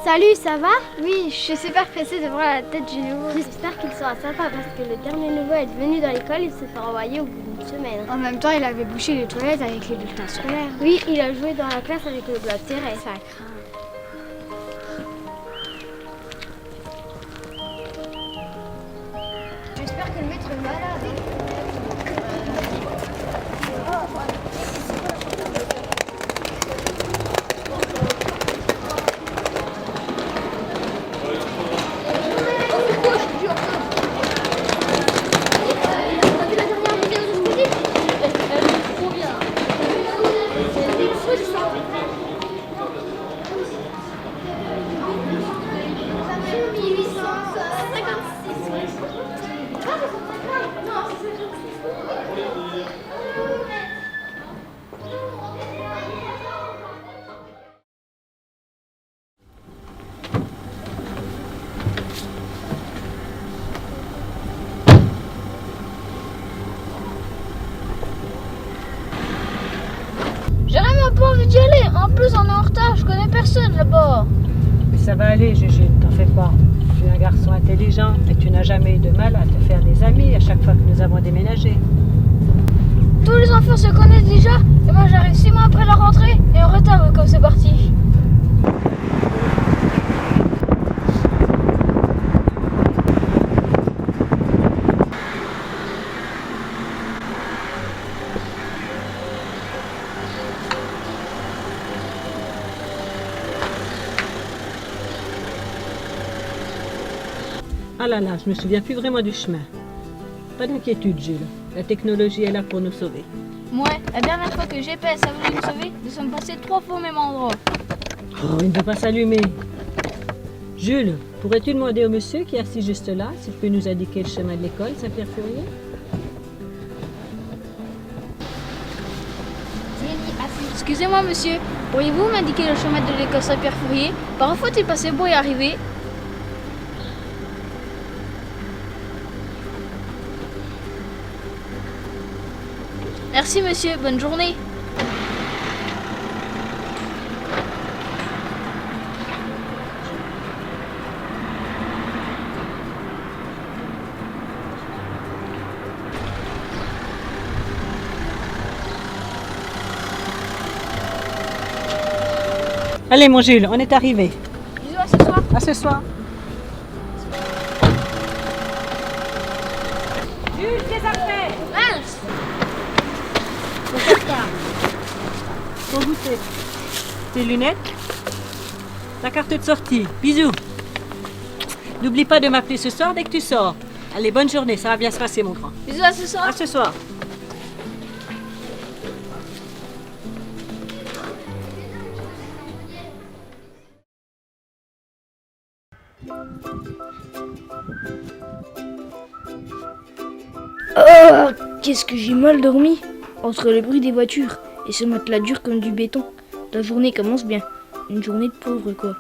Salut, ça va? Oui, je suis super pressée de voir la tête du nouveau. J'espère qu'il sera sympa parce que le dernier nouveau est venu dans l'école, il s'est fait renvoyer au bout d'une semaine. En même temps, il avait bouché les toilettes avec les bulletins scolaires. Oui, il a joué dans la classe avec le bloc serré. Ça craint. J'espère que le maître est malade. J'ai vraiment pas envie d'y aller. En plus, on est en retard. Je connais personne là-bas. Mais ça va aller, Gégé, t'en fais pas. Tu es un garçon intelligent et tu n'as jamais eu de mal à te faire des amis à chaque fois que nous avons déménagé. Tous les enfants se connaissent déjà. Et moi, j'arrive 6 mois après la rentrée et en retard comme c'est parti. Ah là là, je me souviens plus vraiment du chemin. Pas d'inquiétude, Jules. La technologie est là pour nous sauver. Moi, la dernière fois que GPS a voulu nous sauver, nous sommes passés 3 fois au même endroit. Oh, il ne veut pas s'allumer. Jules, pourrais-tu demander au monsieur qui est assis juste là s'il peut nous indiquer le chemin de l'école Saint-Pierre-Furier? Excusez-moi, monsieur. Pourriez-vous m'indiquer le chemin de l'école Saint-Pierre-Fourier? Par où faut-il passer pour y arriver? Merci, monsieur. Bonne journée. Allez, mon Jules, on est arrivé. Bisous, à ce soir. À ce soir. Jules, tes affaires. Mince. Ton goûter. Tes lunettes. Ta carte de sortie. Bisous. N'oublie pas de m'appeler ce soir dès que tu sors. Allez, bonne journée, ça va bien se passer, mon grand. Bisous, à ce soir. À ce soir. Oh, qu'est-ce que j'ai mal dormi. Entre le bruit des voitures et ce matelas dur comme du béton. La journée commence bien. Une journée de pauvre, quoi.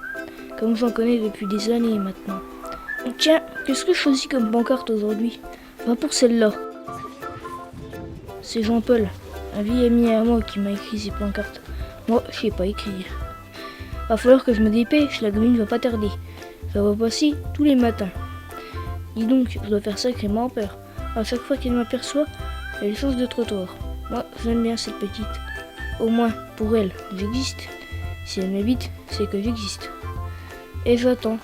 Comme j'en connais depuis des années maintenant. Tiens, qu'est-ce que je choisis comme pancarte aujourd'hui? Va pour celle-là. C'est Jean-Paul, un vieil ami à moi qui m'a écrit ces pancartes. Moi, je sais pas écrire. Va falloir que je me dépêche, la gamine va pas tarder. Ça va passer tous les matins. Dis donc, je dois faire sacrément peur. À chaque fois qu'elle m'aperçoit, elle change de trottoir. Moi, j'aime bien cette petite. Au moins, pour elle, j'existe. Si elle m'habite, c'est que j'existe. Et j'attends.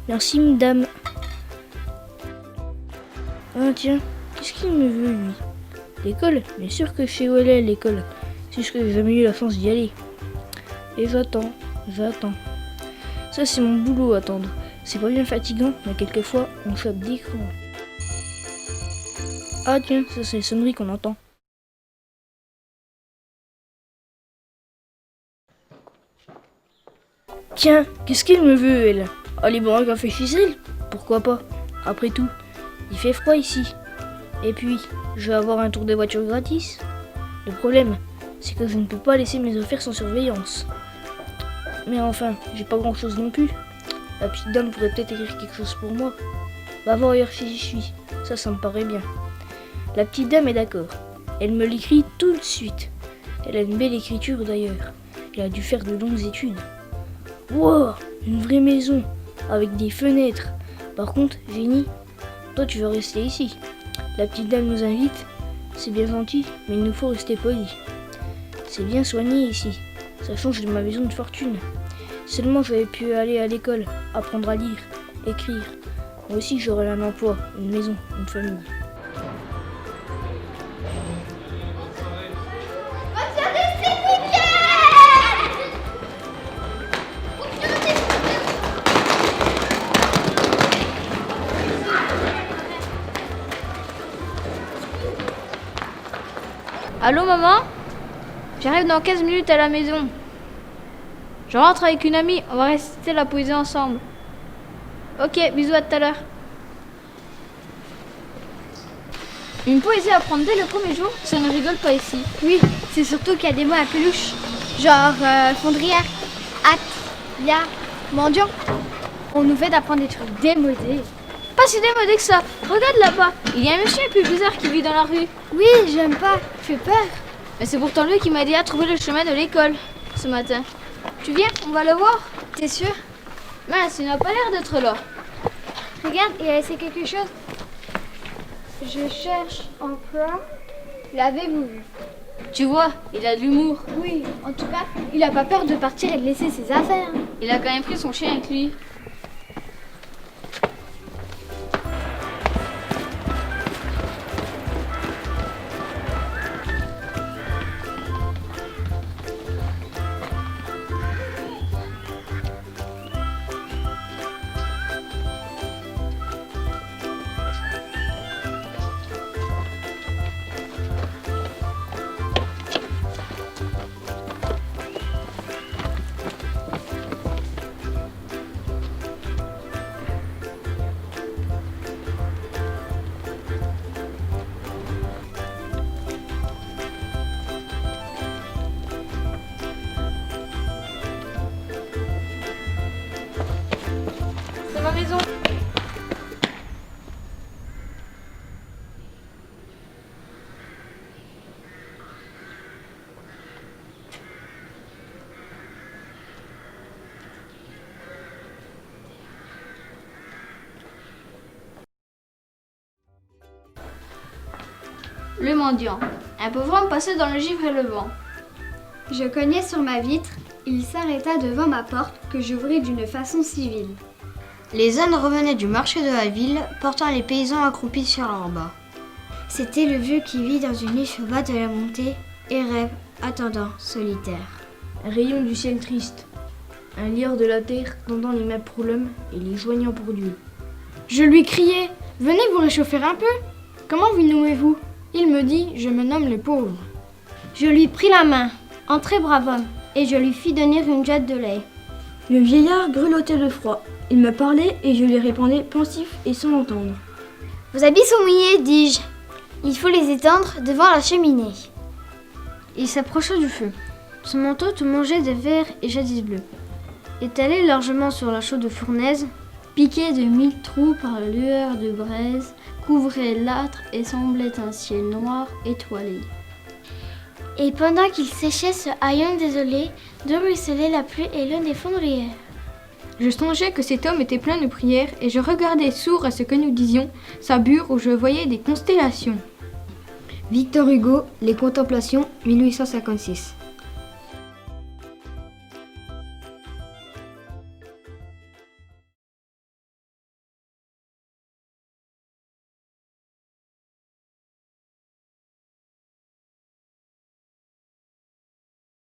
Merci, madame. Ah tiens, qu'est-ce qu'il me veut, lui? L'école? Bien sûr que je sais où elle est, l'école. C'est juste que j'ai jamais eu la chance d'y aller. Et j'attends. Ça, c'est mon boulot, attendre. C'est pas bien fatigant, mais quelquefois, on chope d'écran. Ah tiens, ça c'est les sonneries qu'on entend. Tiens, qu'est-ce qu'elle me veut, elle? Aller boire un café chez elle? Pourquoi pas? Après tout, il fait froid ici. Et puis, je vais avoir un tour de voiture gratis. Le problème, c'est que je ne peux pas laisser mes affaires sans surveillance. Mais enfin, j'ai pas grand chose non plus. La petite dame pourrait peut-être écrire quelque chose pour moi. Va voir ailleurs si j'y suis. Ça me paraît bien. La petite dame est d'accord. Elle me l'écrit tout de suite. Elle a une belle écriture d'ailleurs. Elle a dû faire de longues études. Wow, Une vraie maison, avec des fenêtres. Par contre, Jenny, toi tu veux rester ici. La petite dame nous invite. C'est bien gentil, mais il nous faut rester poli. C'est bien soigné ici. Ça change de ma maison de fortune. Seulement j'avais pu aller à l'école, apprendre à lire, écrire. Moi aussi j'aurais un emploi, une maison, une famille. Allô maman? J'arrive dans 15 minutes à la maison. Je rentre avec une amie, on va réciter la poésie ensemble. Ok, bisous, à tout à l'heure. Une poésie à apprendre dès le premier jour, ça ne rigole pas ici. Oui, c'est surtout qu'il y a des mots un peu louches. Genre fondrière, hâte, lia, mendiant. On nous fait d'apprendre des trucs démodés. Pas si démodé que ça. Regarde là-bas, il y a un monsieur un peu bizarre qui vit dans la rue. Oui, j'aime pas, fait peur. Mais c'est pourtant lui qui m'a aidé à trouver le chemin de l'école ce matin. Tu viens, on va le voir? T'es sûr? Mince, il n'a pas l'air d'être là. Regarde, il a laissé quelque chose. Je cherche emploi. L'avez-vous vu? Tu vois, il a de l'humour. Oui, en tout cas, il a pas peur de partir et de laisser ses affaires. Il a quand même pris son chien avec lui. C'est ma maison. Le mendiant. Un pauvre homme passait dans le givre et le vent. Je cognai sur ma vitre. Il s'arrêta devant ma porte que j'ouvris d'une façon civile. Les ânes revenaient du marché de la ville, portant les paysans accroupis sur leurs bas. C'était le vieux qui vit dans une niche au bas de la montée et rêve, attendant, solitaire. Un rayon du ciel triste. Un lieur de la terre tendant les mains pour l'homme et les joignant pour Dieu. Je lui criai, venez vous réchauffer un peu. Comment vous nommez-vous? Il me dit, je me nomme le pauvre. Je lui pris la main, en très brave homme, et je lui fis donner une jatte de lait. Le vieillard grelottait de froid. Il me parlait et je lui répondais pensif et sans l'entendre. Vos habits sont mouillés, dis-je. Il faut les étendre devant la cheminée. Il s'approcha du feu. Son manteau tout mangé de verre et jadis bleu. Étalé largement sur la chaude fournaise, piqué de 1000 trous par la lueur de braise, couvrait l'âtre et semblait un ciel noir étoilé. Et pendant qu'il séchait ce haillon désolé, de ruisselait la pluie et l'eau des fondrières. Je songeais que cet homme était plein de prières et je regardais sourd à ce que nous disions, sa bure où je voyais des constellations. Victor Hugo, Les Contemplations, 1856.